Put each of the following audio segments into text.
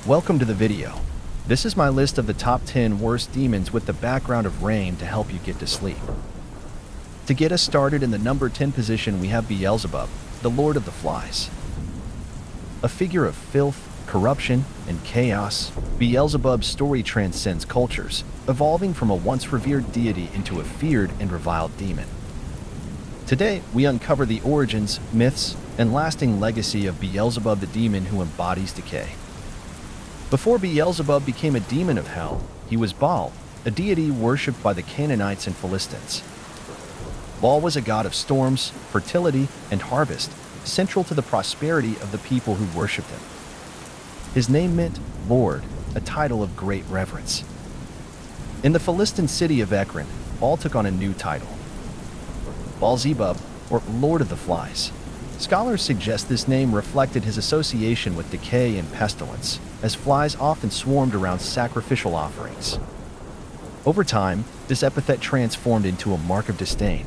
Welcome to the video. This is my list of the top 10 worst demons with the background of rain to help you get to sleep. To get us started, in the number 10 position we have Beelzebub, the Lord of the Flies. A figure of filth, corruption, and chaos, Beelzebub's story transcends cultures, evolving from a once revered deity into a feared and reviled demon. Today, we uncover the origins, myths, and lasting legacy of Beelzebub, the demon who embodies decay. Before Beelzebub became a demon of hell, he was Baal, a deity worshipped by the Canaanites and Philistines. Baal was a god of storms, fertility, and harvest, central to the prosperity of the people who worshipped him. His name meant Lord, a title of great reverence. In the Philistine city of Ekron, Baal took on a new title, Beelzebub, or Lord of the Flies. Scholars suggest this name reflected his association with decay and pestilence, as flies often swarmed around sacrificial offerings. Over time, this epithet transformed into a mark of disdain.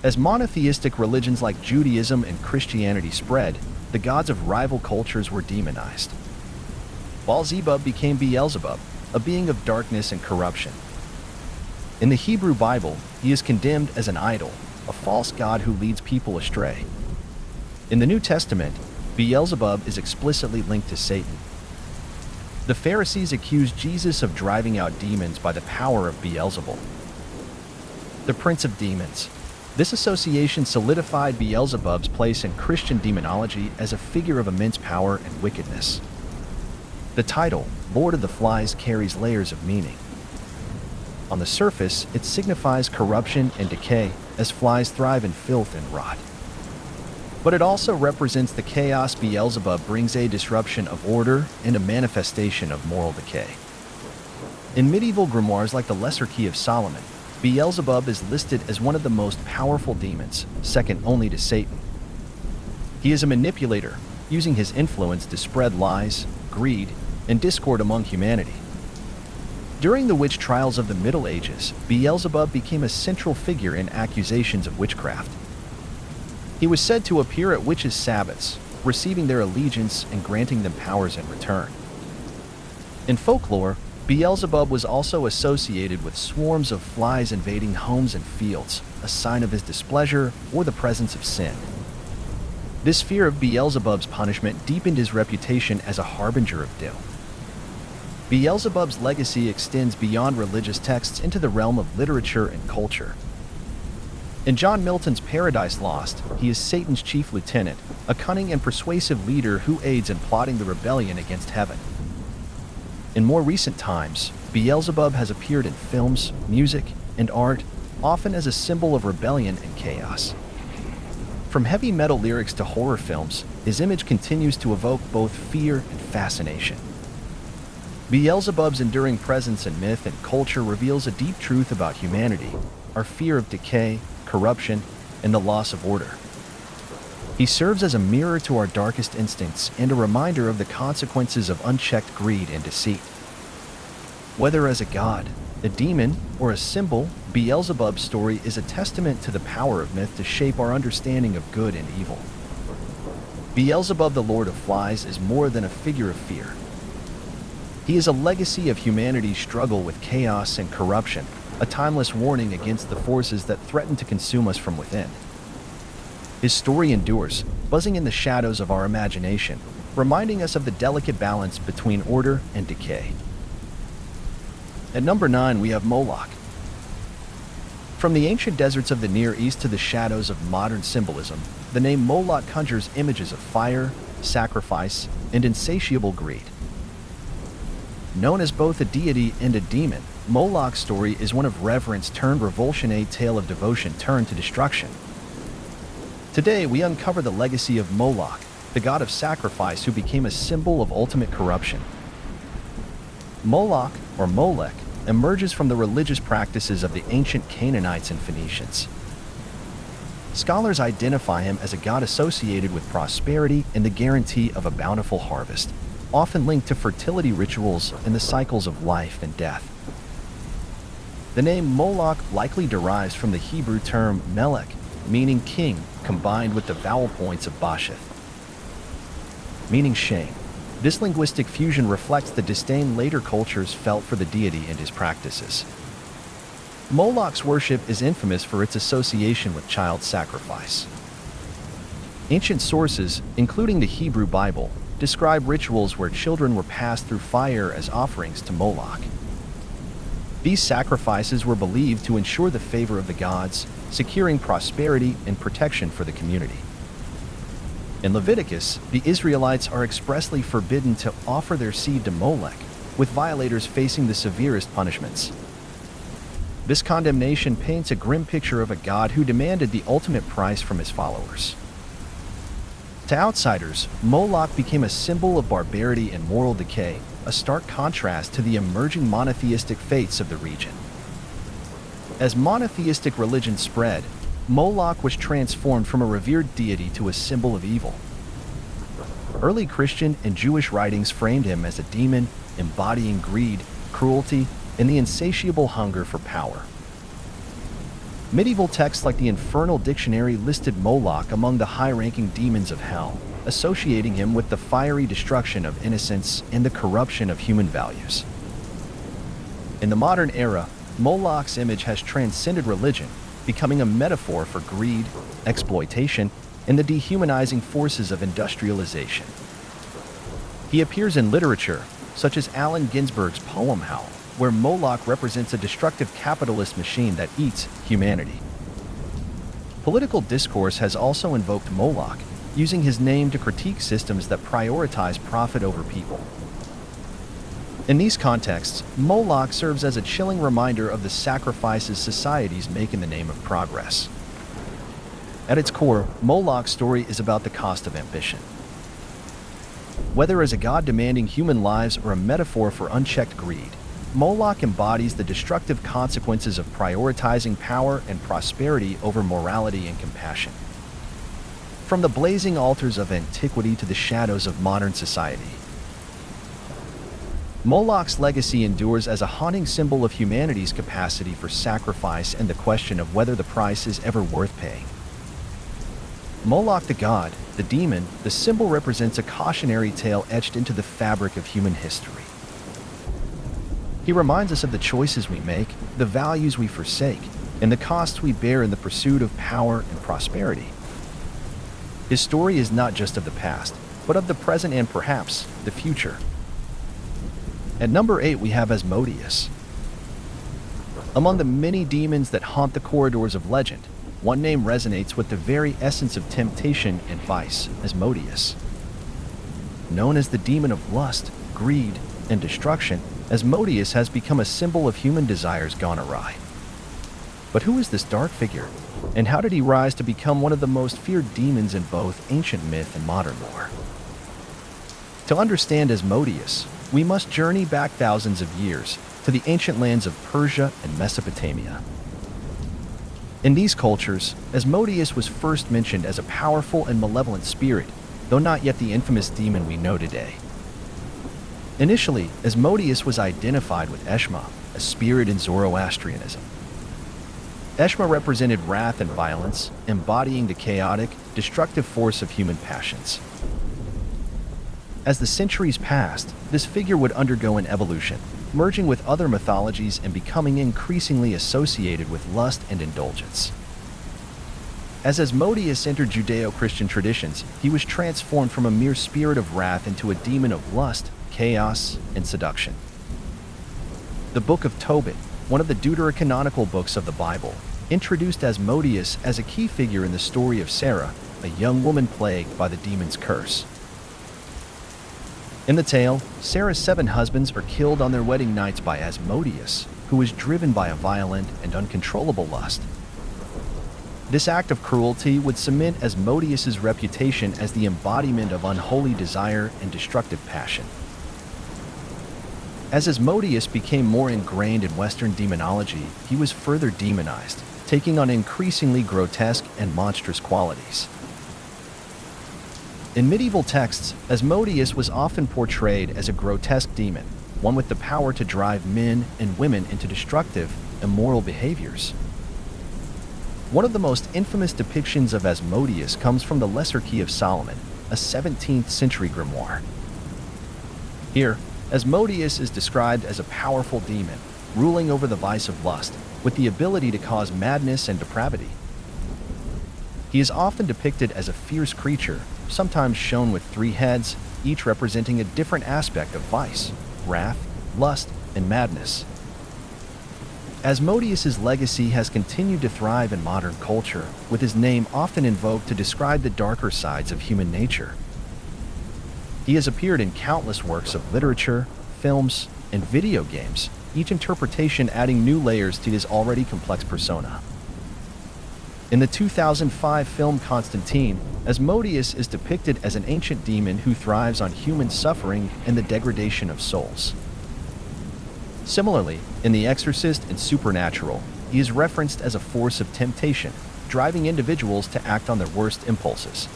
As monotheistic religions like Judaism and Christianity spread, the gods of rival cultures were demonized. Beelzebub became Beelzebub, a being of darkness and corruption. In the Hebrew Bible, he is condemned as an idol, a false god who leads people astray. In the New Testament, Beelzebub is explicitly linked to Satan. The Pharisees accused Jesus of driving out demons by the power of Beelzebul, the prince of demons. This association solidified Beelzebub's place in Christian demonology as a figure of immense power and wickedness. The title, Lord of the Flies, carries layers of meaning. On the surface, it signifies corruption and decay, as flies thrive in filth and rot. But it also represents the chaos Beelzebub brings, a disruption of order and a manifestation of moral decay. In medieval grimoires like the Lesser Key of Solomon, Beelzebub is listed as one of the most powerful demons, second only to Satan. He is a manipulator, using his influence to spread lies, greed, and discord among humanity. During the witch trials of the Middle Ages, Beelzebub became a central figure in accusations of witchcraft. He was said to appear at witches' sabbaths, receiving their allegiance and granting them powers in return. In folklore, Beelzebub was also associated with swarms of flies invading homes and fields, a sign of his displeasure or the presence of sin. This fear of Beelzebub's punishment deepened his reputation as a harbinger of doom. Beelzebub's legacy extends beyond religious texts into the realm of literature and culture. In John Milton's Paradise Lost, he is Satan's chief lieutenant, a cunning and persuasive leader who aids in plotting the rebellion against heaven. In more recent times, Beelzebub has appeared in films, music, and art, often as a symbol of rebellion and chaos. From heavy metal lyrics to horror films, his image continues to evoke both fear and fascination. Beelzebub's enduring presence in myth and culture reveals a deep truth about humanity, our fear of decay, corruption, and the loss of order. He serves as a mirror to our darkest instincts and a reminder of the consequences of unchecked greed and deceit. Whether as a god, a demon, or a symbol, Beelzebub's story is a testament to the power of myth to shape our understanding of good and evil. Beelzebub, the Lord of Flies, is more than a figure of fear. He is a legacy of humanity's struggle with chaos and corruption, a timeless warning against the forces that threaten to consume us from within. His story endures, buzzing in the shadows of our imagination, reminding us of the delicate balance between order and decay. At number 9, we have Moloch. From the ancient deserts of the Near East to the shadows of modern symbolism, the name Moloch conjures images of fire, sacrifice, and insatiable greed. Known as both a deity and a demon, Moloch's story is one of reverence turned revulsion, a tale of devotion turned to destruction. Today, we uncover the legacy of Moloch, the god of sacrifice who became a symbol of ultimate corruption. Moloch, or Molech, emerges from the religious practices of the ancient Canaanites and Phoenicians. Scholars identify him as a god associated with prosperity and the guarantee of a bountiful harvest, often linked to fertility rituals and the cycles of life and death. The name Moloch likely derives from the Hebrew term Melech, meaning king, combined with the vowel points of Basheth, meaning shame. This linguistic fusion reflects the disdain later cultures felt for the deity and his practices. Moloch's worship is infamous for its association with child sacrifice. Ancient sources, including the Hebrew Bible, describe rituals where children were passed through fire as offerings to Moloch. These sacrifices were believed to ensure the favor of the gods, securing prosperity and protection for the community. In Leviticus, the Israelites are expressly forbidden to offer their seed to Molech, with violators facing the severest punishments. This condemnation paints a grim picture of a god who demanded the ultimate price from his followers. To outsiders, Moloch became a symbol of barbarity and moral decay, a stark contrast to the emerging monotheistic faiths of the region. As monotheistic religion spread, Moloch was transformed from a revered deity to a symbol of evil. Early Christian and Jewish writings framed him as a demon, embodying greed, cruelty, and the insatiable hunger for power. Medieval texts like the Infernal Dictionary listed Moloch among the high-ranking demons of hell, associating him with the fiery destruction of innocence and the corruption of human values. In the modern era, Moloch's image has transcended religion, becoming a metaphor for greed, exploitation, and the dehumanizing forces of industrialization. He appears in literature, such as Allen Ginsberg's poem Howl, where Moloch represents a destructive capitalist machine that eats humanity. Political discourse has also invoked Moloch, using his name to critique systems that prioritize profit over people. In these contexts, Moloch serves as a chilling reminder of the sacrifices societies make in the name of progress. At its core, Moloch's story is about the cost of ambition. Whether as a god demanding human lives or a metaphor for unchecked greed, Moloch embodies the destructive consequences of prioritizing power and prosperity over morality and compassion. From the blazing altars of antiquity to the shadows of modern society, Moloch's legacy endures as a haunting symbol of humanity's capacity for sacrifice and the question of whether the price is ever worth paying. Moloch the god, the demon, the symbol represents a cautionary tale etched into the fabric of human history. He reminds us of the choices we make, the values we forsake, and the costs we bear in the pursuit of power and prosperity. His story is not just of the past, but of the present and perhaps the future. At number 8, we have Asmodeus. Among the many demons that haunt the corridors of legend, one name resonates with the very essence of temptation and vice: Asmodeus. Known as the demon of lust, greed, and destruction, Asmodeus has become a symbol of human desires gone awry. But who is this dark figure, and how did he rise to become one of the most feared demons in both ancient myth and modern lore? To understand Asmodeus, we must journey back thousands of years to the ancient lands of Persia and Mesopotamia. In these cultures, Asmodeus was first mentioned as a powerful and malevolent spirit, though not yet the infamous demon we know today. Initially, Asmodeus was identified with Eshma, a spirit in Zoroastrianism. Eshma represented wrath and violence, embodying the chaotic, destructive force of human passions. As the centuries passed, this figure would undergo an evolution, merging with other mythologies and becoming increasingly associated with lust and indulgence. As Asmodeus entered Judeo-Christian traditions, he was transformed from a mere spirit of wrath into a demon of lust, chaos, and seduction. The Book of Tobit, one of the deuterocanonical books of the Bible, introduced Asmodeus as a key figure in the story of Sarah, a young woman plagued by the demon's curse. In the tale, Sarah's 7 husbands are killed on their wedding nights by Asmodeus, who is driven by a violent and uncontrollable lust. This act of cruelty would cement Asmodeus's reputation as the embodiment of unholy desire and destructive passion. As Asmodeus became more ingrained in Western demonology, he was further demonized, taking on increasingly grotesque and monstrous qualities. In medieval texts, Asmodeus was often portrayed as a grotesque demon, one with the power to drive men and women into destructive, immoral behaviors. One of the most infamous depictions of Asmodeus comes from the Lesser Key of Solomon, a 17th-century grimoire. Here, Asmodeus is described as a powerful demon, ruling over the vice of lust, with the ability to cause madness and depravity. He is often depicted as a fierce creature, sometimes shown with 3 heads, each representing a different aspect of vice, wrath, lust, and madness. Asmodeus's legacy has continued to thrive in modern culture, with his name often invoked to describe the darker sides of human nature. He has appeared in countless works of literature, films, and video games, each interpretation adding new layers to his already complex persona. In the 2005 film Constantine, Asmodeus is depicted as an ancient demon who thrives on human suffering and the degradation of souls. Similarly, in The Exorcist and Supernatural, he is referenced as a force of temptation, driving individuals to act on their worst impulses.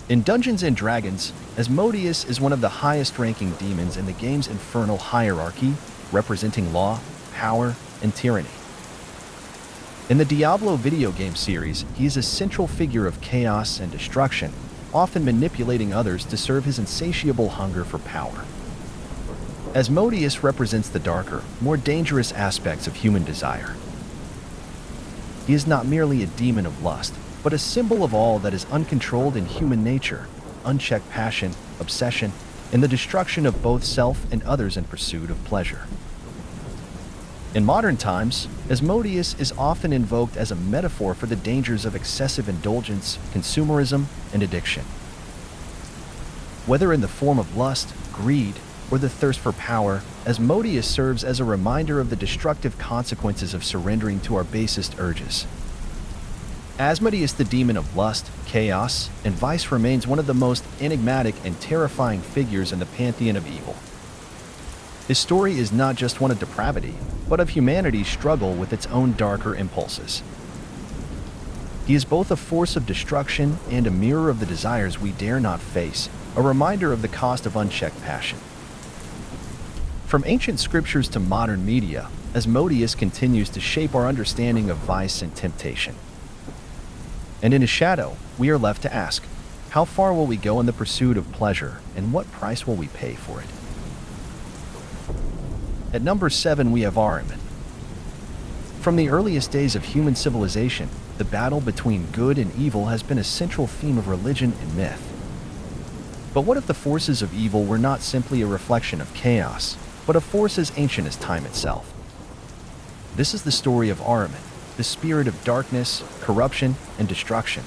In Dungeons & Dragons, Asmodeus is one of the highest-ranking demons in the game's infernal hierarchy, representing law, power, and tyranny. In the Diablo video game series, he is a central figure of chaos and destruction, often manipulating others to serve his insatiable hunger for power. Asmodeus represents the darker, more dangerous aspects of human desire. He is not merely a demon of lust, but a symbol of all that is uncontrolled in human nature, unchecked passion, obsession, and the destruction of both self and others in pursuit of pleasure. In modern times, Asmodeus is often invoked as a metaphor for the dangers of excessive indulgence, consumerism, and addiction. Whether in the form of lust, greed, or the thirst for power, Asmodeus serves as a reminder of the destructive consequences of surrendering to our basest urges. Asmodeus, the demon of lust, chaos, and vice, remains one of the most enigmatic and terrifying figures in the pantheon of evil. His story is not just one of depravity, but of humanity's struggle with its own darker impulses. He is both a force of destruction and a mirror of the desires we dare not face, a reminder of the cost of unchecked passion. From ancient scriptures to modern media, Asmodeus continues to shape our understanding of vice and temptation. And in his shadow, we are left to ask, how far will we go in the pursuit of pleasure, and what price will we pay for it? At number 7, we have Ahriman. From the earliest days of human civilization, the battle between good and evil has been a central theme of religion and myth. But what if the forces of evil were not simply a reflection of chaos, but a force as ancient as time itself? This is the story of Ahriman, the spirit of darkness, corruption, and destruction.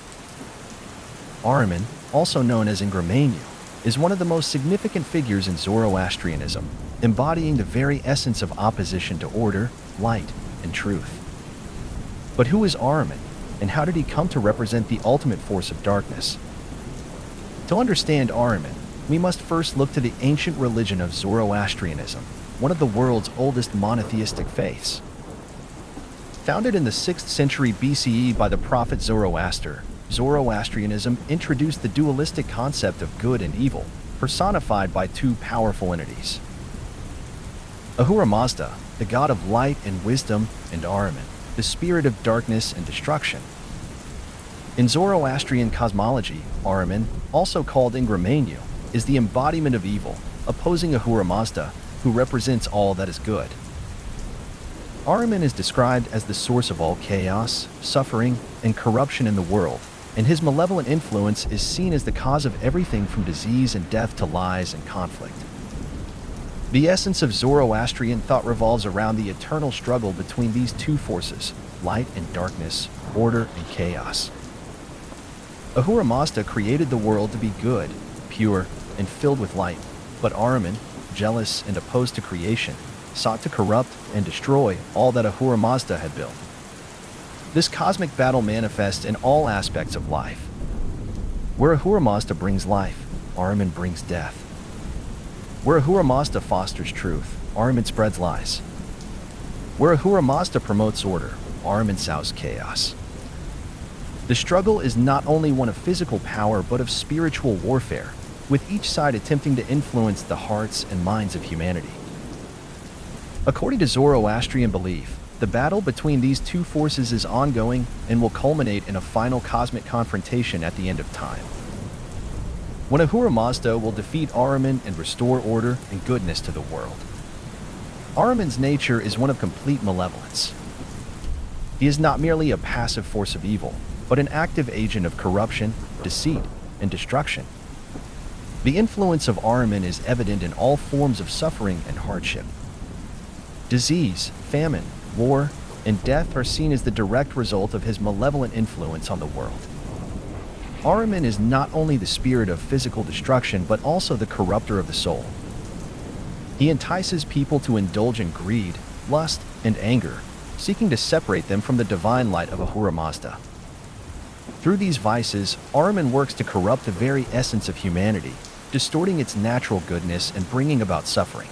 Ahriman, also known as Ingramanu, is one of the most significant figures in Zoroastrianism, embodying the very essence of opposition to order, light, and truth. But who is Ahriman, and how did he come to represent the ultimate force of darkness? To understand Ahriman, we must first look to the ancient religion of Zoroastrianism, one of the world's oldest monotheistic faiths. Founded in the 6th century BCE by the prophet Zoroaster, Zoroastrianism introduced the dualistic concept of good and evil, personified by 2 powerful entities: Ahura Mazda, the god of light and wisdom, and Ahriman, the spirit of darkness and destruction. In Zoroastrian cosmology, Ahriman, also called Ingramanu, is the embodiment of evil, opposing Ahura Mazda, who represents all that is good. Ahriman is described as the source of all chaos, suffering, and corruption in the world, and his malevolent influence is seen as the cause of everything from disease and death to lies and conflict. The essence of Zoroastrian thought revolves around the eternal struggle between these 2 forces, light and darkness, order and chaos. Ahura Mazda created the world to be good, pure, and filled with light, but Ahriman, jealous and opposed to creation, sought to corrupt and destroy all that Ahura Mazda had built. This cosmic battle manifests in all aspects of life. Where Ahura Mazda brings life, Ahriman brings death. Where Ahura Mazda fosters truth, Ahriman spreads lies. Where Ahura Mazda promotes order, Ahriman sows chaos. The struggle is not only one of physical power but of spiritual warfare, with each side attempting to influence the hearts and minds of humanity. According to Zoroastrian belief, the battle between these 2 forces is ongoing and will culminate in a final cosmic confrontation at the end of time. when Ahura Mazda will defeat Ahriman and restore order and goodness to the world. Ahriman's nature is one of complete malevolence. He is not merely a passive force of evil, but an active agent of corruption, deceit, and destruction. The influence of Ahriman is evident in all forms of suffering and hardship. Disease, famine, war, and death are seen as the direct result of his malevolent influence on the world. Ahriman is not only the spirit of physical destruction, but also the corrupter of the soul. He entices people to indulge in greed, lust, and anger, seeking to separate them from the divine light of Ahura Mazda. Through these vices, Ahriman works to corrupt the very essence of humanity, distorting its natural goodness and bringing about suffering.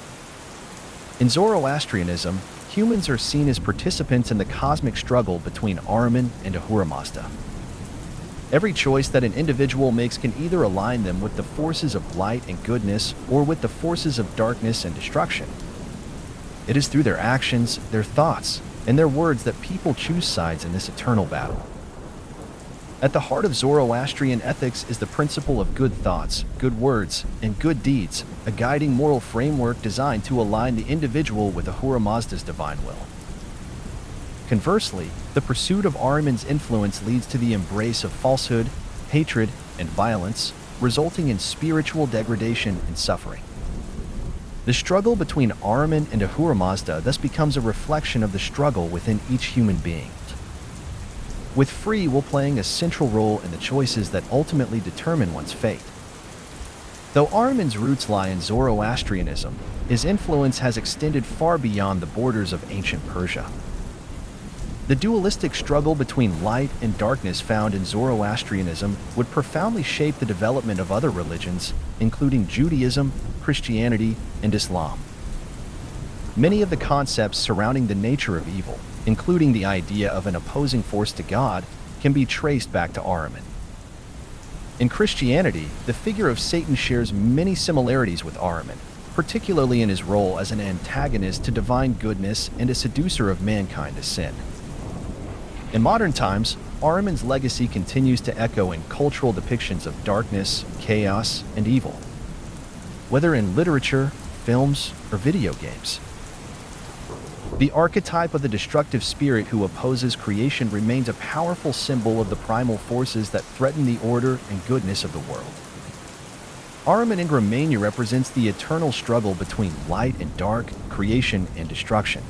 In Zoroastrianism, humans are seen as participants in the cosmic struggle between Ahriman and Ahura Mazda. Every choice that an individual makes can either align them with the forces of light and goodness or with the forces of darkness and destruction. It is through their actions, their thoughts, and their words that people choose sides in this eternal battle. At the heart of Zoroastrian ethics is the principle of good thoughts, good words, and good deeds, a guiding moral framework designed to align the individual with Ahura Mazda's divine will. Conversely, the pursuit of Ahriman's influence leads to the embrace of falsehood, hatred, and violence, resulting in spiritual degradation and suffering. The struggle between Ahriman and Ahura Mazda thus becomes a reflection of the struggle within each human being, with free will playing a central role in the choices that ultimately determine one's fate. Though Ahriman's roots lie in Zoroastrianism, his influence has extended far beyond the borders of ancient Persia. The dualistic struggle between light and darkness found in Zoroastrianism would profoundly shape the development of other religions, including Judaism, Christianity, and Islam. Many of the concepts surrounding the nature of evil, including the idea of an opposing force to God, can be traced back to Ahriman. In Christianity, the figure of Satan shares many similarities with Ahriman, particularly in his role as an antagonist to divine goodness and a seducer of mankind to sin. In modern times, Ahriman's legacy continues to echo in cultural depictions of darkness, chaos, and evil, whether in literature, films, or video games. The archetype of the destructive spirit who opposes creation remains a powerful symbol of the primal forces that threaten the order and goodness of the world. Ahriman Ingramania represents the eternal struggle between light and dark, creation and destruction.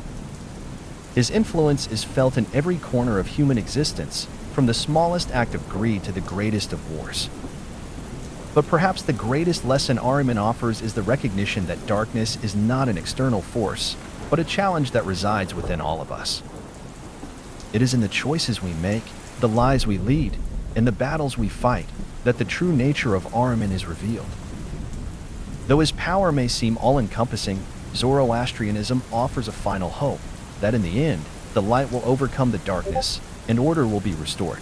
His influence is felt in every corner of human existence, from the smallest act of greed to the greatest of wars. But perhaps the greatest lesson Ahriman offers is the recognition that darkness is not an external force, but a challenge that resides within all of us. It is in the choices we make, the lives we lead, and the battles we fight that the true nature of Ahriman is revealed. Though his power may seem all-encompassing, Zoroastrianism offers a final hope, that in the end, the light will overcome the darkness, and order will be restored.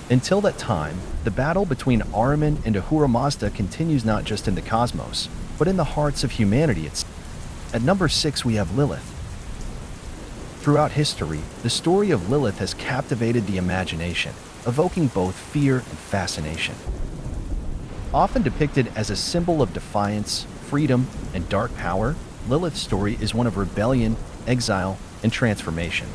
Until that time, the battle between Ahriman and Ahura Mazda continues not just in the cosmos, but in the hearts of humanity itself. At number 6 we have Lilith. Throughout history, the story of Lilith has captivated the imagination, evoking both fear and fascination. Often depicted as a symbol of defiance, freedom, and dark power, Lilith's story is one of rebellion, exile, and transformation.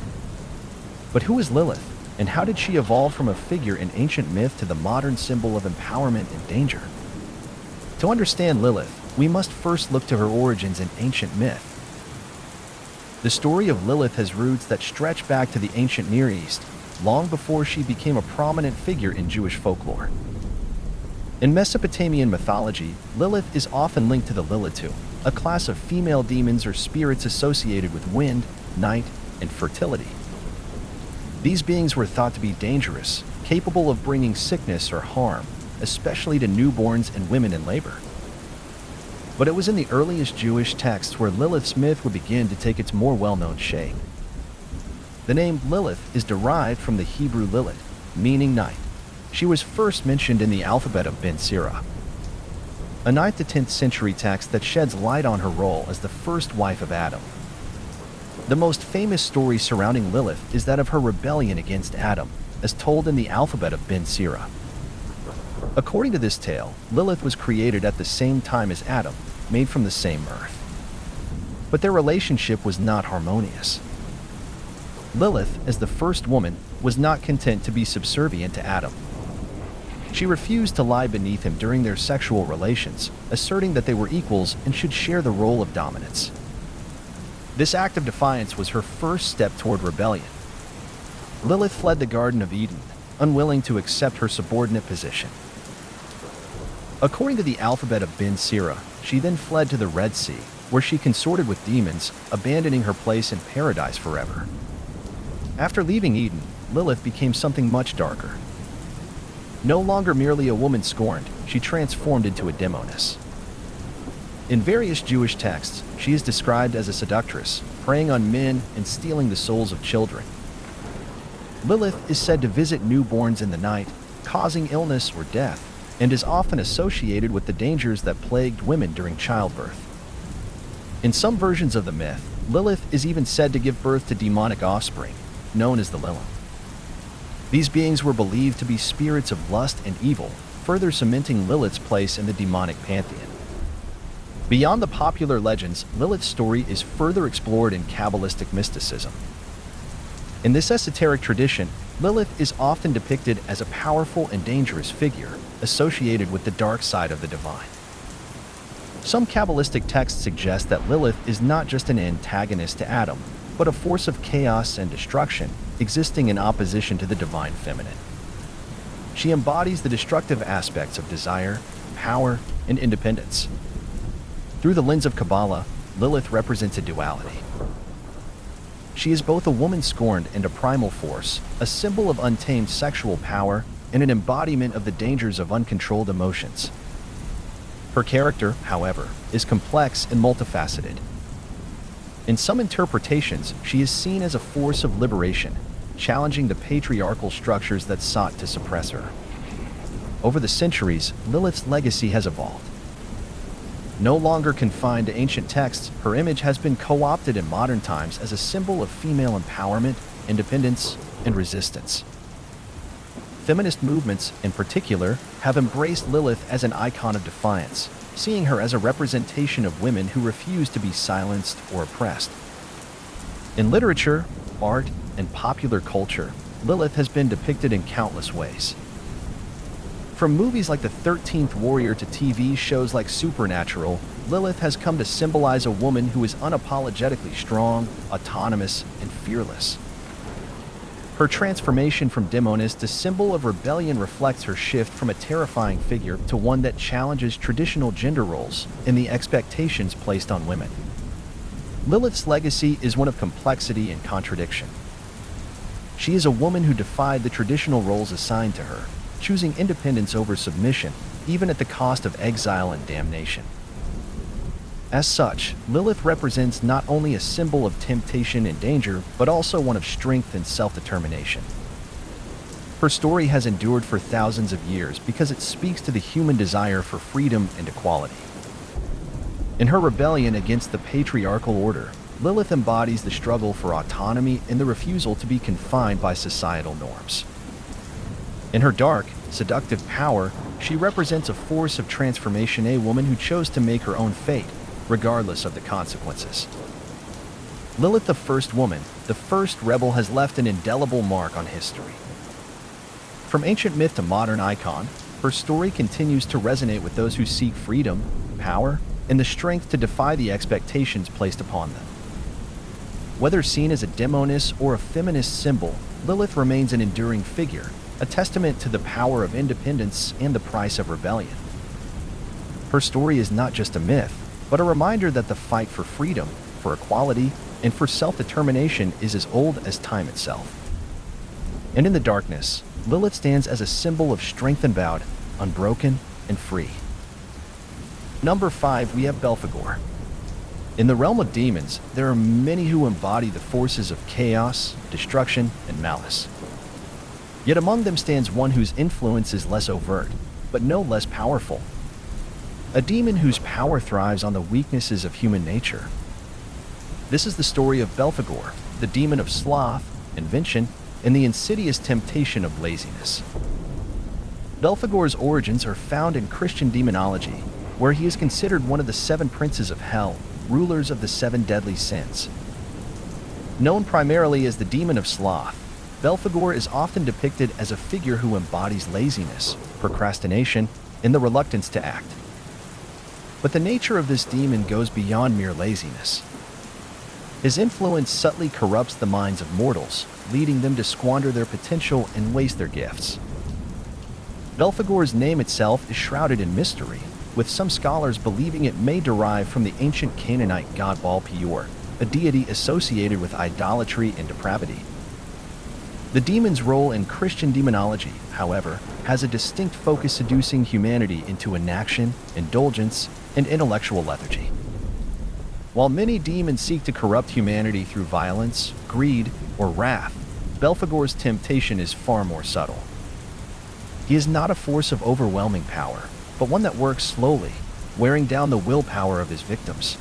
But who is Lilith, and how did she evolve from a figure in ancient myth to the modern symbol of empowerment and danger? To understand Lilith, we must first look to her origins in ancient myth. The story of Lilith has roots that stretch back to the ancient Near East, long before she became a prominent figure in Jewish folklore. In Mesopotamian mythology, Lilith is often linked to the Lilitu, a class of female demons or spirits associated with wind, night, and fertility. These beings were thought to be dangerous, capable of bringing sickness or harm, especially to newborns and women in labor. But it was in the earliest Jewish texts where Lilith's myth would begin to take its more well-known shape. The name Lilith is derived from the Hebrew Lilith, meaning night. She was first mentioned in the alphabet of Ben Sira, a 9th to 10th century text that sheds light on her role as the first wife of Adam. The most famous story surrounding Lilith is that of her rebellion against Adam, as told in the alphabet of Ben Sira. According to this tale, Lilith was created at the same time as Adam, made from the same earth. But their relationship was not harmonious. Lilith, as the first woman, was not content to be subservient to Adam. She refused to lie beneath him during their sexual relations, asserting that they were equals and should share the role of dominance. This act of defiance was her first step toward rebellion. Lilith fled the Garden of Eden, unwilling to accept her subordinate position. According to the alphabet of Ben Sira, she then fled to the Red Sea, where she consorted with demons, abandoning her place in paradise forever. After leaving Eden, Lilith became something much darker. No longer merely a woman scorned, she transformed into a demoness. In various Jewish texts, she is described as a seductress, preying on men and stealing the souls of children. Lilith is said to visit newborns in the night, causing illness or death, and is often associated with the dangers that plagued women during childbirth. In some versions of the myth, Lilith is even said to give birth to demonic offspring, known as the Lilith. These beings were believed to be spirits of lust and evil, further cementing Lilith's place in the demonic pantheon. Beyond the popular legends, Lilith's story is further explored in Kabbalistic mysticism. In this esoteric tradition, Lilith is often depicted as a powerful and dangerous figure associated with the dark side of the divine. Some Kabbalistic texts suggest that Lilith is not just an antagonist to Adam, but a force of chaos and destruction existing in opposition to the divine feminine. She embodies the destructive aspects of desire, power, and independence. Through the lens of Kabbalah, Lilith represents a duality. She is both a woman scorned and a primal force, a symbol of untamed sexual power, and an embodiment of the dangers of uncontrolled emotions. Her character, however, is complex and multifaceted. In some interpretations, she is seen as a force of liberation, challenging the patriarchal structures that sought to suppress her. Over the centuries, Lilith's legacy has evolved. No longer confined to ancient texts, her image has been co-opted in modern times as a symbol of female empowerment, independence, and resistance. Feminist movements, in particular, have embraced Lilith as an icon of defiance, seeing her as a representation of women who refuse to be silenced or oppressed. In literature, art, and popular culture, Lilith has been depicted in countless ways. From movies like The 13th Warrior to TV shows like Supernatural, Lilith has come to symbolize a woman who is unapologetically strong, autonomous, and fearless. Her transformation from demoness to symbol of rebellion reflects her shift from a terrifying figure to one that challenges traditional gender roles and the expectations placed on women. Lilith's legacy is one of complexity and contradiction. She is a woman who defied the traditional roles assigned to her, choosing independence over submission, even at the cost of exile and damnation. As such, Lilith represents not only a symbol of temptation and danger, but also one of strength and self-determination. Her story has endured for thousands of years because it speaks to the human desire for freedom and equality. In her rebellion against the patriarchal order, Lilith embodies the struggle for autonomy and the refusal to be confined by societal norms. In her dark, seductive power, she represents a force of transformation, a woman who chose to make her own fate, regardless of the consequences. Lilith, the first woman, the first rebel, has left an indelible mark on history. From ancient myth to modern icon, her story continues to resonate with those who seek freedom, power, and the strength to defy the expectations placed upon them. Whether seen as a demoness or a feminist symbol, Lilith remains an enduring figure, a testament to the power of independence and the price of rebellion. Her story is not just a myth, but a reminder that the fight for freedom, for equality, and for self-determination is as old as time itself. And in the darkness, Lilith stands as a symbol of strength unbowed, unbroken, and free. Number 5, we have Belphegor. In the realm of demons, there are many who embody the forces of chaos, destruction, and malice. Yet among them stands one whose influence is less overt, but no less powerful. A demon whose power thrives on the weaknesses of human nature. This is the story of Belphegor, the demon of sloth, invention, and the insidious temptation of laziness. Belphegor's origins are found in Christian demonology, where he is considered one of the seven princes of hell, rulers of the seven deadly sins. Known primarily as the demon of sloth, Belphegor is often depicted as a figure who embodies laziness, procrastination, and the reluctance to act. But the nature of this demon goes beyond mere laziness. His influence subtly corrupts the minds of mortals, leading them to squander their potential and waste their gifts. Belphegor's name itself is shrouded in mystery, with some scholars believing it may derive from the ancient Canaanite god Baal-peor, a deity associated with idolatry and depravity. The demon's role in Christian demonology, however, has a distinct focus seducing humanity into inaction, indulgence, and intellectual lethargy. While many demons seek to corrupt humanity through violence, greed, or wrath, Belphegor's temptation is far more subtle. He is not a force of overwhelming power, but one that works slowly, wearing down the willpower of his victims.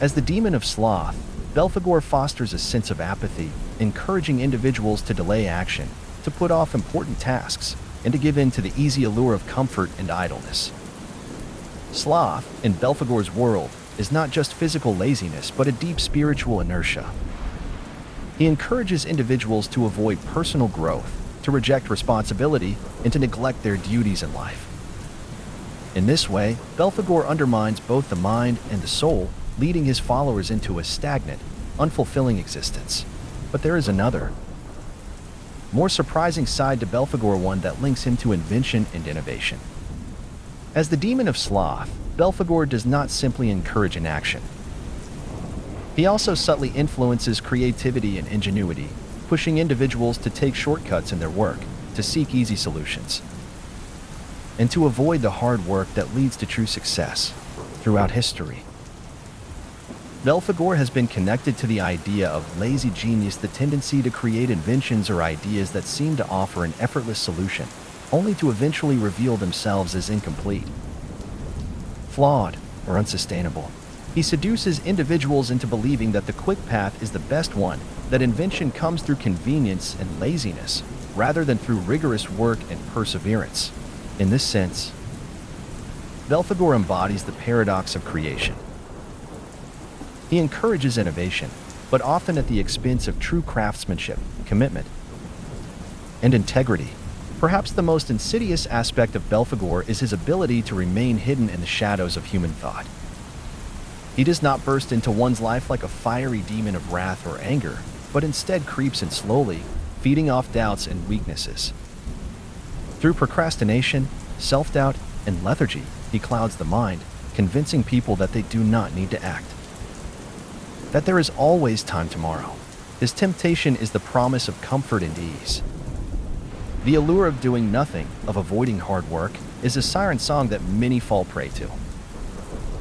As the demon of sloth, Belphegor fosters a sense of apathy, encouraging individuals to delay action, to put off important tasks, and to give in to the easy allure of comfort and idleness. Sloth, in Belphegor's world, is not just physical laziness but a deep spiritual inertia. He encourages individuals to avoid personal growth, to reject responsibility, and to neglect their duties in life. In this way, Belphegor undermines both the mind and the soul, leading his followers into a stagnant, unfulfilling existence. But there is another, more surprising side to Belphegor, one that links him to invention and innovation. As the demon of sloth, Belphegor does not simply encourage inaction. He also subtly influences creativity and ingenuity, pushing individuals to take shortcuts in their work, to seek easy solutions, and to avoid the hard work that leads to true success. Throughout history, Belphegor has been connected to the idea of lazy genius, the tendency to create inventions or ideas that seem to offer an effortless solution, only to eventually reveal themselves as incomplete, flawed, or unsustainable. He seduces individuals into believing that the quick path is the best one, that invention comes through convenience and laziness, rather than through rigorous work and perseverance. In this sense, Belphegor embodies the paradox of creation. He encourages innovation, but often at the expense of true craftsmanship, commitment, and integrity. Perhaps the most insidious aspect of Belphegor is his ability to remain hidden in the shadows of human thought. He does not burst into one's life like a fiery demon of wrath or anger, but instead creeps in slowly, feeding off doubts and weaknesses. Through procrastination, self-doubt, and lethargy, he clouds the mind, convincing people that they do not need to act, that there is always time tomorrow. His temptation is the promise of comfort and ease. The allure of doing nothing, of avoiding hard work, is a siren song that many fall prey to.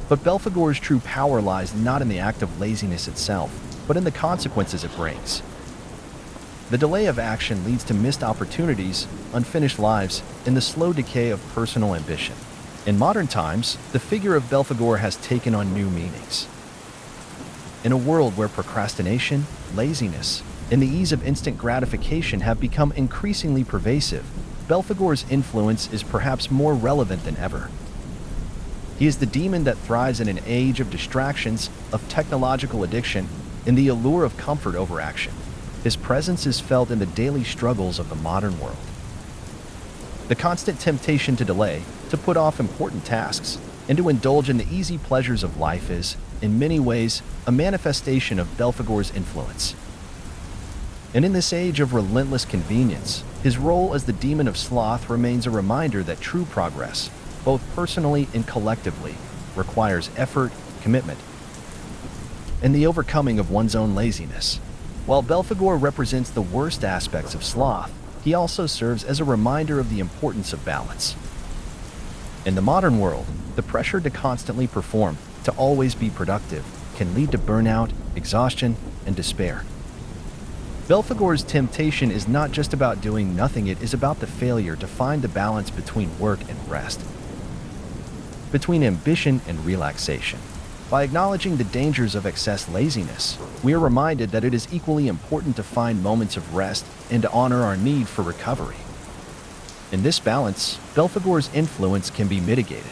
But Belphegor's true power lies not in the act of laziness itself, but in the consequences it brings. The delay of action leads to missed opportunities, unfinished lives, and the slow decay of personal ambition. In modern times, the figure of Belphegor has taken on new meanings. In a world where procrastination, laziness, and the ease of instant gratification have become increasingly pervasive, Belphegor's influence is perhaps more relevant than ever. He is the demon that thrives in an age of distractions, of technological addiction, and the allure of comfort over action. His presence is felt in the daily struggles of the modern world. The constant temptation to delay, to put off important tasks, and to indulge in the easy pleasures of life is, in many ways, a manifestation of Belphegor's influence. And in this age of relentless convenience, his role as the demon of sloth remains a reminder that true progress, both personally and collectively, requires effort, commitment, and the overcoming of one's own laziness. While Belphegor represents the worst aspects of sloth, he also serves as a reminder of the importance of balance. In the modern world, the pressure to constantly perform, to always be productive, can lead to burnout, exhaustion, and despair. Belphegor's temptation is not just about doing nothing, it is about the failure to find the balance between work and rest, between ambition and relaxation. By acknowledging the dangers of excess laziness, we are reminded that it is equally important to find moments of rest and to honor our need for recovery. In this balance, Belphegor's influence can be mitigated.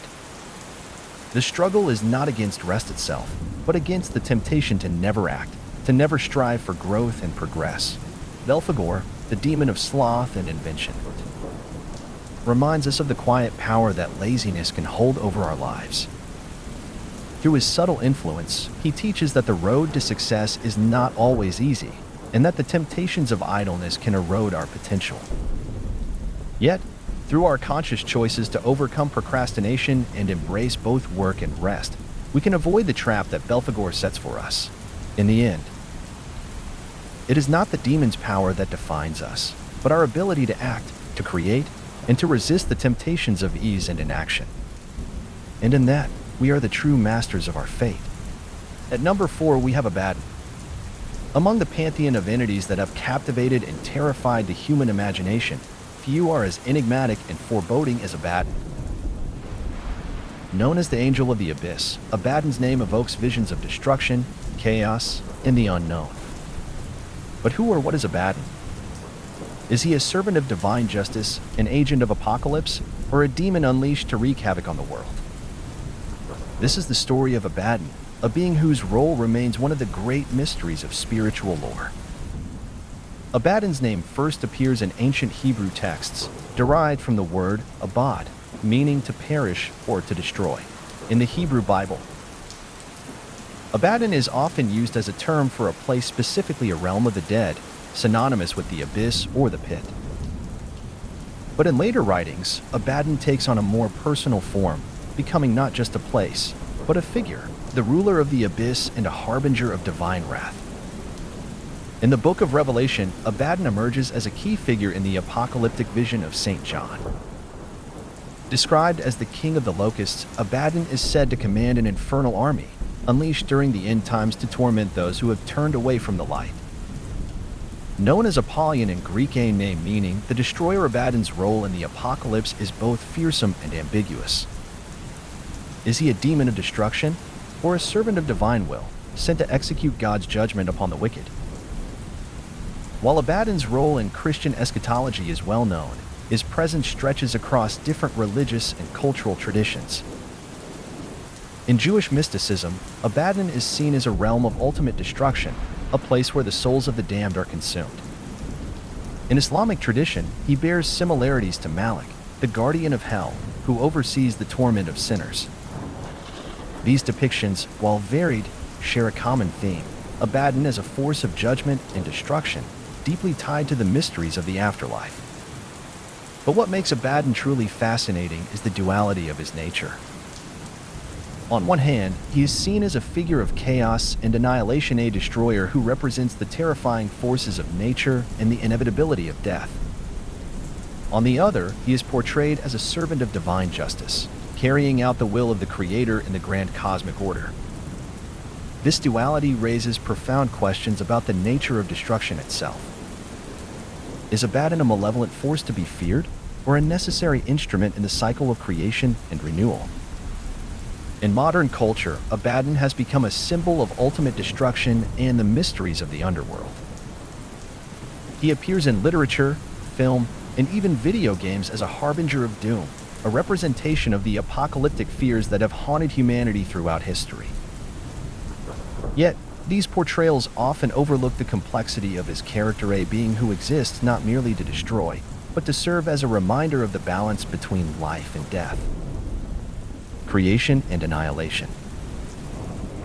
The struggle is not against rest itself, but against the temptation to never act, to never strive for growth and progress. Belphegor, the demon of sloth and invention, reminds us of the quiet power that laziness can hold over our lives. Through his subtle influence, he teaches that the road to success is not always easy, and that the temptations of idleness can erode our potential. Yet, through our conscious choices to overcome procrastination and embrace both work and rest, we can avoid the trap that Belphegor sets for us. In the end, it is not the demon's power that defines us, but our ability to act, to create, and to resist the temptations of ease and inaction. And in that, we are the true masters of our fate. At number 4, we have Abaddon. Among the pantheon of entities that have captivated and terrified the human imagination, few are as enigmatic and foreboding as Abaddon. Known as the Angel of the Abyss, Abaddon's name evokes visions of destruction, chaos, and the unknown. But who or what is Abaddon? Is he a servant of divine justice, an agent of apocalypse, or a demon unleashed to wreak havoc on the world? This is the story of Abaddon, a being whose role remains one of the great mysteries of spiritual lore. Abaddon's name first appears in ancient Hebrew texts, derived from the word abad, meaning to perish or to destroy, in the Hebrew Bible. Abaddon is often used as a term for a place, specifically a realm of the dead, synonymous with the abyss or the pit. But in later writings, Abaddon takes on a more personal form, becoming not just a place, but a figure, the ruler of the abyss and a harbinger of divine wrath. In the book of Revelation, Abaddon emerges as a key figure in the apocalyptic vision of St. John. Described as the king of the locusts, Abaddon is said to command an infernal army, unleashed during the end times to torment those who have turned away from the light. Known as Apollyon in Greek, a name meaning the destroyer, Abaddon's role in the apocalypse is both fearsome and ambiguous. Is he a demon of destruction, or a servant of divine will, sent to execute God's judgment upon the wicked? While Abaddon's role in Christian eschatology is well known, his presence stretches across different religious and cultural traditions. In Jewish mysticism, Abaddon is seen as a realm of ultimate destruction, a place where the souls of the damned are consumed. In Islamic tradition, he bears similarities to Malik, the guardian of hell, who oversees the torment of sinners. These depictions, while varied, share a common theme: Abaddon as a force of judgment and destruction, deeply tied to the mysteries of the afterlife. But what makes Abaddon truly fascinating is the duality of his nature. On one hand, he is seen as a figure of chaos and annihilation, a destroyer who represents the terrifying forces of nature and the inevitability of death. On the other, he is portrayed as a servant of divine justice, carrying out the will of the Creator in the grand cosmic order. This duality raises profound questions about the nature of destruction itself. Is Abaddon a malevolent force to be feared, or a necessary instrument in the cycle of creation and renewal? In modern culture, Abaddon has become a symbol of ultimate destruction and the mysteries of the underworld. He appears in literature, film, and even video games as a harbinger of doom, a representation of the apocalyptic fears that have haunted humanity throughout history. Yet, these portrayals often overlook the complexity of his character, a being who exists not merely to destroy, but to serve as a reminder of the balance between life and death, creation and annihilation.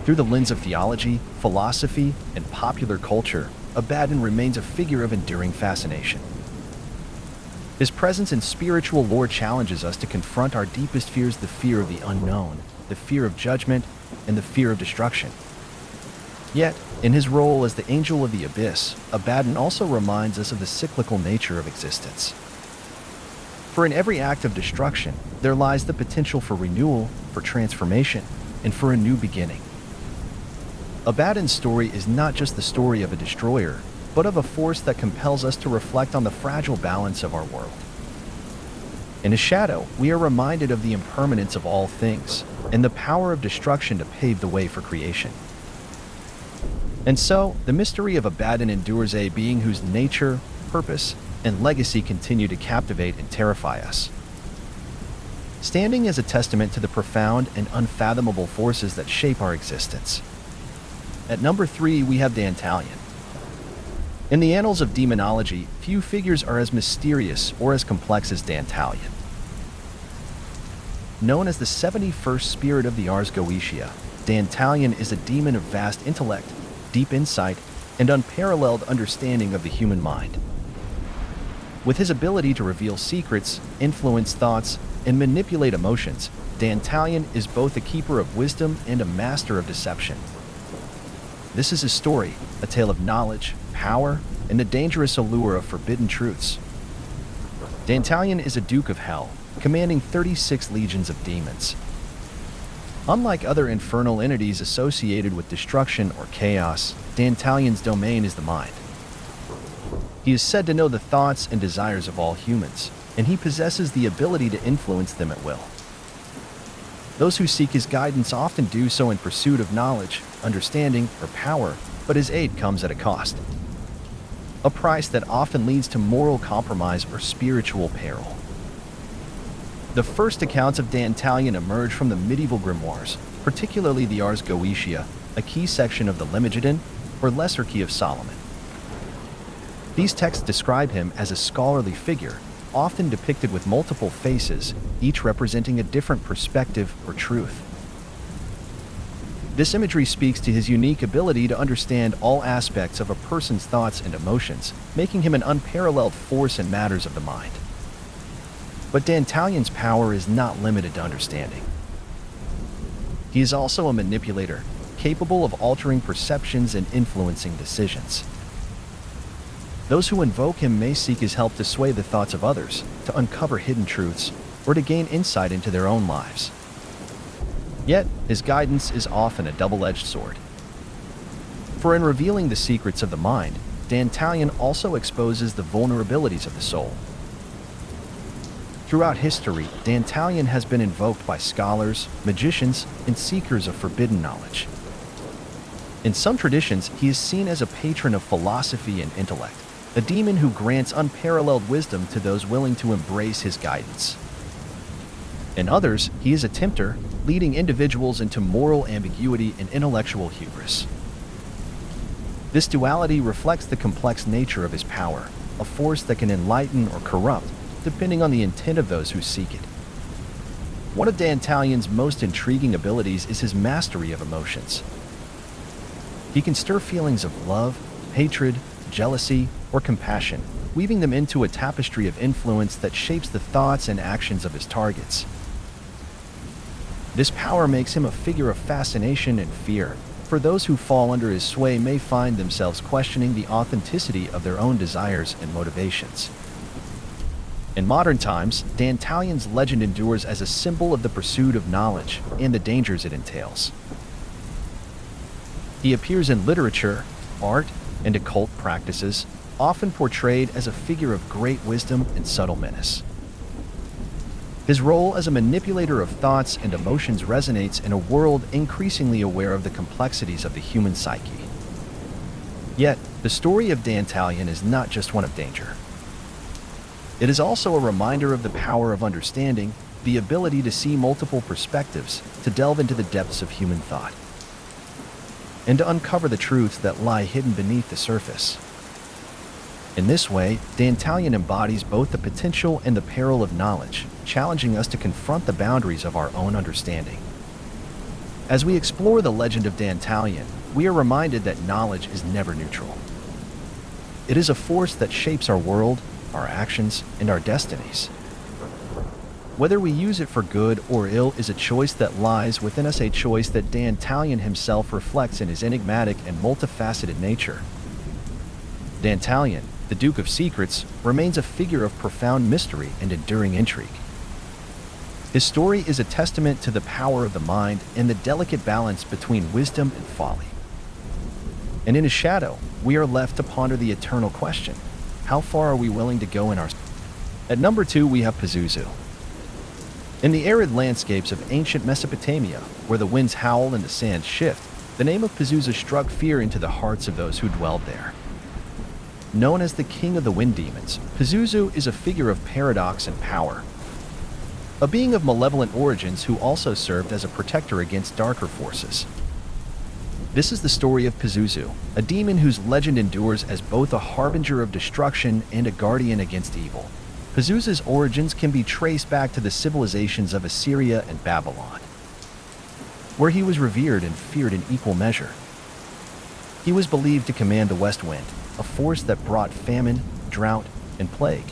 Through the lens of theology, philosophy, and popular culture, Abaddon remains a figure of enduring fascination. His presence in spiritual lore challenges us to confront our deepest fears: the fear of the unknown, the fear of judgment, and the fear of destruction. Yet, in his role as the Angel of the Abyss, Abaddon also reminds us of the cyclical nature of existence. For in every act of destruction, there lies the potential for renewal, for transformation, and for a new beginning. Abaddon's story is not just the story of a destroyer, but of a force that compels us to reflect on the fragile balance of our world. In his shadow, we are reminded of the impermanence of all things, and the power of destruction to pave the way for creation. And so, the mystery of Abaddon endures, a being whose nature, purpose, and legacy continue to captivate and terrify us, standing as a testament to the profound and unfathomable forces that shape our existence. At number 3, we have Dantalion. In the annals of demonology, few figures are as mysterious or as complex as Dantalion. Known as the 71st spirit of the Ars Goetia, Dantalion is a demon of vast intellect, deep insight, and unparalleled understanding of the human mind. With his ability to reveal secrets, influence thoughts, and manipulate emotions, Dantalion is both a keeper of wisdom and a master of deception. This is his story, a tale of knowledge, power, and the dangerous allure of forbidden truths. Dantalion is a Duke of Hell, commanding 36 legions of demons. Unlike other infernal entities associated with destruction or chaos, Dantalion's domain is the mind. He is said to know the thoughts and desires of all humans, and he possesses the ability to influence them at will. Those who seek his guidance often do so in pursuit of knowledge, understanding, or power, but his aid comes at a cost. A price that often leads to moral compromise or spiritual peril. The first accounts of Dantalion emerge from the medieval grimoires, particularly the Ars Goetia, a key section of the Limigedin, or Lesser Key of Solomon. These texts describe him as a scholarly figure, often depicted with multiple faces, each representing a different perspective or truth. This imagery speaks to his unique ability to understand all aspects of a person's thoughts and emotions, making him an unparalleled force in matters of the mind. But Dantalion's power is not limited to understanding. He is also a manipulator, capable of altering perceptions and influencing decisions. Those who invoke him may seek his help to sway the thoughts of others, to uncover hidden truths, or to gain insight into their own lives. Yet, his guidance is often a double-edged sword. For in revealing the secrets of the mind, Dantalion also exposes the vulnerabilities of the soul. Throughout history, Dantalion has been invoked by scholars, magicians, and seekers of forbidden knowledge. In some traditions, he is seen as a patron of philosophy and intellect, a demon who grants unparalleled wisdom to those willing to embrace his guidance. In others, he is a tempter, leading individuals into moral ambiguity and intellectual hubris. This duality reflects the complex nature of his power, a force that can enlighten or corrupt, depending on the intent of those who seek it. One of Dantalion's most intriguing abilities is his mastery of emotions. He can stir feelings of love, hatred, jealousy, or compassion, weaving them into a tapestry of influence that shapes the thoughts and actions of his targets. This power makes him a figure of fascination and fear, for those who fall under his sway may find themselves questioning the authenticity of their own desires and motivations. In modern times, Dantalion's legend endures as a symbol of the pursuit of knowledge and the dangers it entails. He appears in literature, art, and occult practices, often portrayed as a figure of great wisdom and subtle menace. His role as a manipulator of thoughts and emotions resonates in a world increasingly aware of the complexities of the human psyche. Yet, the story of Dantalion is not just one of danger. It is also a reminder of the power of understanding, the ability to see multiple perspectives, to delve into the depths of human thought, and to uncover the truths that lie hidden beneath the surface. In this way, Dantalion embodies both the potential and the peril of knowledge, challenging us to confront the boundaries of our own understanding. As we explore the legend of Dantalion, we are reminded that knowledge is never neutral. It is a force that shapes our world, our actions, and our destinies. Whether we use it for good or ill is a choice that lies within us, a choice that Dantalion himself reflects in his enigmatic and multifaceted nature. Dantalion, the Duke of Secrets, remains a figure of profound mystery and enduring intrigue. His story is a testament to the power of the mind and the delicate balance between wisdom and folly. And in his shadow, we are left to ponder the eternal question: how far are we willing to go in our... At number 2, we have Pazuzu. In the arid landscapes of ancient Mesopotamia, where the winds howl and the sands shift, the name of Pazuzu struck fear into the hearts of those who dwelled there. Known as the King of the Wind Demons, Pazuzu is a figure of paradox and power. A being of malevolent origins who also served as a protector against darker forces. This is the story of Pazuzu, a demon whose legend endures as both a harbinger of destruction and a guardian against evil. Pazuzu's origins can be traced back to the civilizations of Assyria and Babylon, where he was revered and feared in equal measure. He was believed to command the west wind, a force that brought famine, drought, and plague.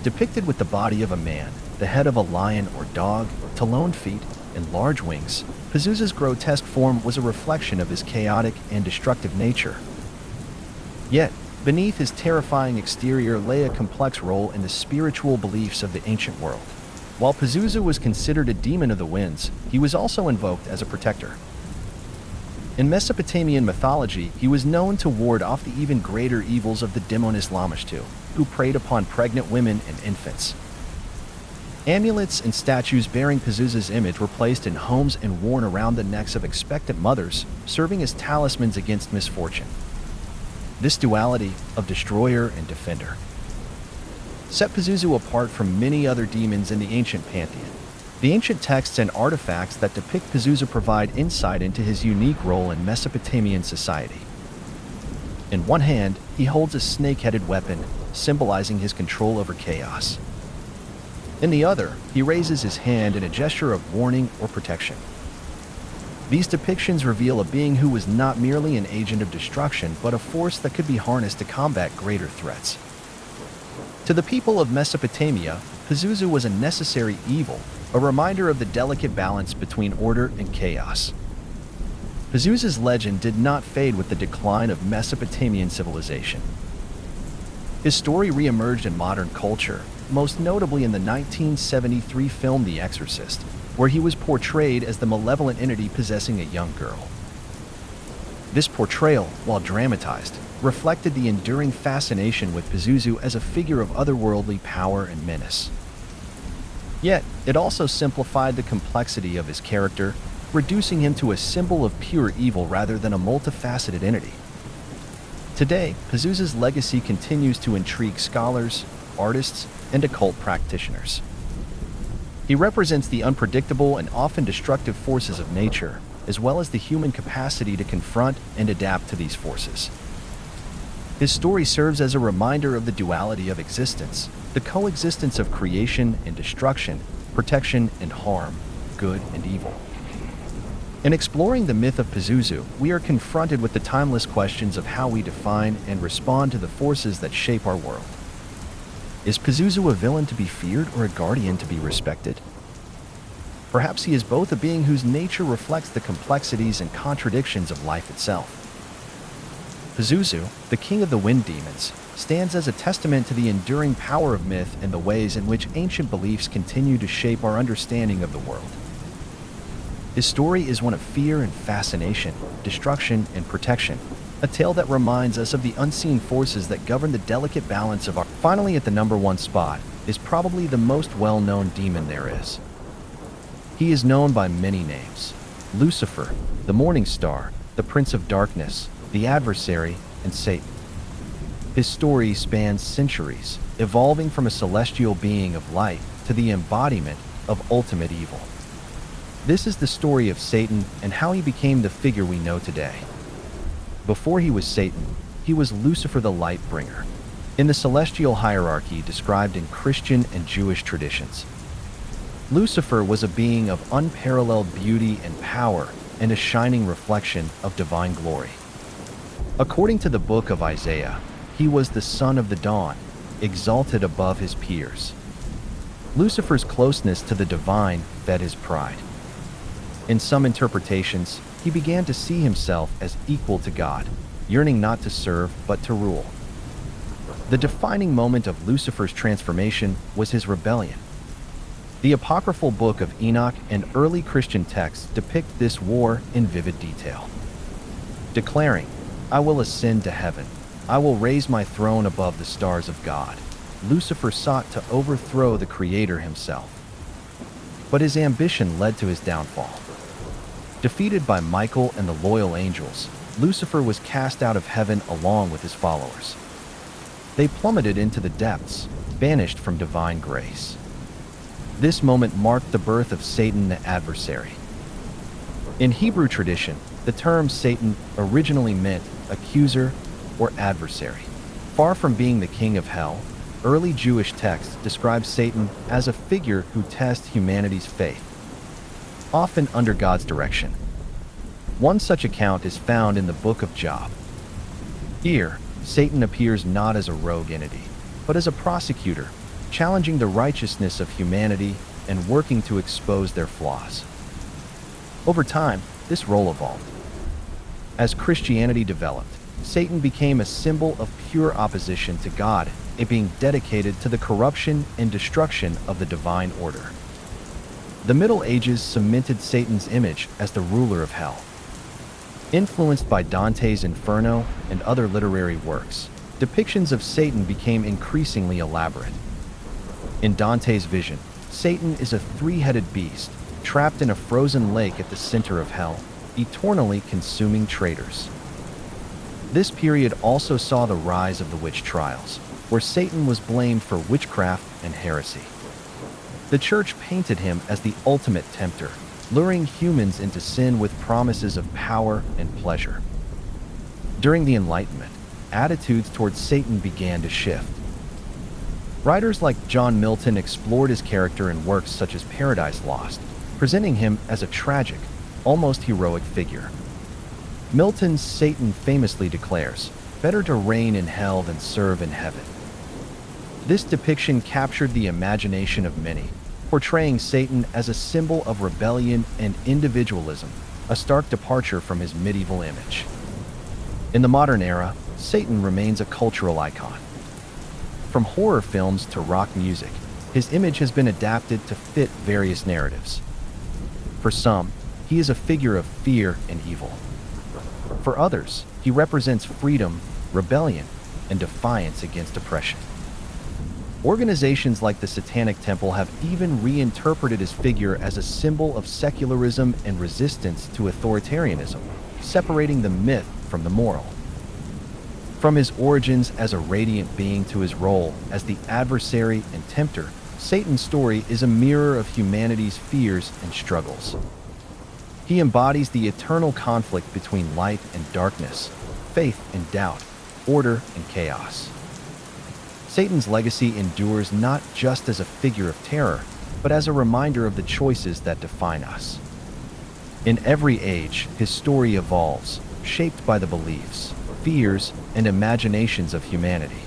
Depicted with the body of a man, the head of a lion or dog, taloned feet, and large wings, Pazuzu's grotesque form was a reflection of his chaotic and destructive nature. Yet, beneath his terrifying exterior lay a complex role in the spiritual beliefs of the ancient world. While Pazuzu was considered a demon of the winds, he was also invoked as a protector. In Mesopotamian mythology, he was known to ward off the even greater evils of the demoness Lamashtu, who preyed upon pregnant women and infants. Amulets and statues bearing Pazuzu's image were placed in homes and worn around the necks of expectant mothers, serving as talismans against misfortune. This duality of destroyer and defender set Pazuzu apart from many other demons in the ancient pantheon. The ancient texts and artifacts that depict Pazuzu provide insight into his unique role in Mesopotamian society. In one hand, he holds a snake-headed weapon, symbolizing his control over chaos. In the other, he raises his hand in a gesture of warning or protection. These depictions reveal a being who was not merely an agent of destruction, but a force that could be harnessed to combat greater threats. To the people of Mesopotamia, Pazuzu was a necessary evil, a reminder of the delicate balance between order and chaos. Pazuzu's legend did not fade with the decline of Mesopotamian civilization. His story re-emerged in modern culture, most notably in the 1973 film The Exorcist, where he was portrayed as the malevolent entity possessing a young girl. This portrayal, while dramatized, reflected the enduring fascination with Pazuzu as a figure of otherworldly power and menace. Yet, it also simplified the complexity of his character, reducing him to a symbol of pure evil rather than a multifaceted entity. Today, Pazuzu's legacy continues to intrigue scholars, artists, and occult practitioners. He represents the unpredictable and often destructive forces of nature, as well as the human capacity to confront and adapt to these forces. His story serves as a reminder of the duality of existence, the coexistence of creation and destruction, protection and harm, good and evil. In exploring the myth of Pazuzu, we are confronted with the timeless questions of how we define and respond to the forces that shape our world. Is Pazuzu a villain to be feared or a guardian to be respected? Perhaps he is both, a being whose nature reflects the complexities and contradictions of life itself. Pazuzu, the king of the wind demons, stands as a testament to the enduring power of myth and the ways in which ancient beliefs continue to shape our understanding of the world. His story is one of fear and fascination, destruction and protection, a tale that reminds us of the unseen forces that govern the delicate balance of our... Finally, at the number one spot is probably the most well-known demon there is. He is known by many names: Lucifer, the Morning Star, the Prince of Darkness, the Adversary, and Satan. His story spans centuries, evolving from a celestial being of light to the embodiment of ultimate evil. This is the story of Satan and how he became the figure we know today. Before he was Satan, he was Lucifer the Light-bringer, in the celestial hierarchy described in Christian and Jewish traditions. Lucifer was a being of unparalleled beauty and power and a shining reflection of divine glory. According to the book of Isaiah, he was the son of the dawn, exalted above his peers. Lucifer's closeness to the divine fed his pride. In some interpretations, he began to see himself as equal to God, yearning not to serve but to rule. The defining moment of Lucifer's transformation was his rebellion. The apocryphal book of Enoch and early Christian texts depict this war in vivid detail. Declaring, "I will ascend to heaven. I will raise my throne above the stars of God," Lucifer sought to overthrow the Creator himself. But his ambition led to his downfall. Defeated by Michael and the loyal angels, Lucifer was cast out of heaven along with his followers. They plummeted into the depths, banished from divine grace. This moment marked the birth of Satan the adversary. In Hebrew tradition, the term Satan originally meant accuser or adversary. Far from being the king of hell, early Jewish texts describe Satan as a figure who tests humanity's faith, often under God's direction. One such account is found in the book of Job. Here, Satan appears not as a rogue entity, but as a prosecutor, challenging the righteousness of humanity and working to expose their flaws. Over time, this role evolved. As Christianity developed, Satan became a symbol of pure opposition to God, it being dedicated to the corruption and destruction of the divine order. The Middle Ages cemented Satan's image as the ruler of hell. Influenced by Dante's Inferno and other literary works, depictions of Satan became increasingly elaborate. In Dante's vision, Satan is a three-headed beast, trapped in a frozen lake at the center of hell, eternally consuming traitors. This period also saw the rise of the witch trials, where Satan was blamed for witchcraft and heresy. The church painted him as the ultimate tempter, luring humans into sin with promises of power and pleasure. During the Enlightenment, attitudes towards Satan began to shift. Writers like John Milton explored his character in works such as Paradise Lost, presenting him as a tragic, almost heroic figure. Milton's Satan famously declares, "Better to reign in hell than serve in heaven." This depiction captured the imagination of many, portraying Satan as a symbol of rebellion and individualism, a stark departure from his medieval image. In the modern era, Satan remains a cultural icon. From horror films to rock music, his image has been adapted to fit various narratives. For some, he is a figure of fear and evil. For others, he represents freedom, rebellion, and defiance against oppression. Organizations like the Satanic Temple have even reinterpreted his figure as a symbol of secularism and resistance to authoritarianism, separating the myth from the moral. From his origins as a radiant being to his role as the adversary and tempter, Satan's story is a mirror of humanity's fears and struggles. He embodies the eternal conflict between light and darkness, faith and doubt, order and chaos. Satan's legacy endures not just as a figure of terror, but as a reminder of the choices that define us. In every age, his story evolves, shaped by the beliefs, fears, and imaginations of humanity.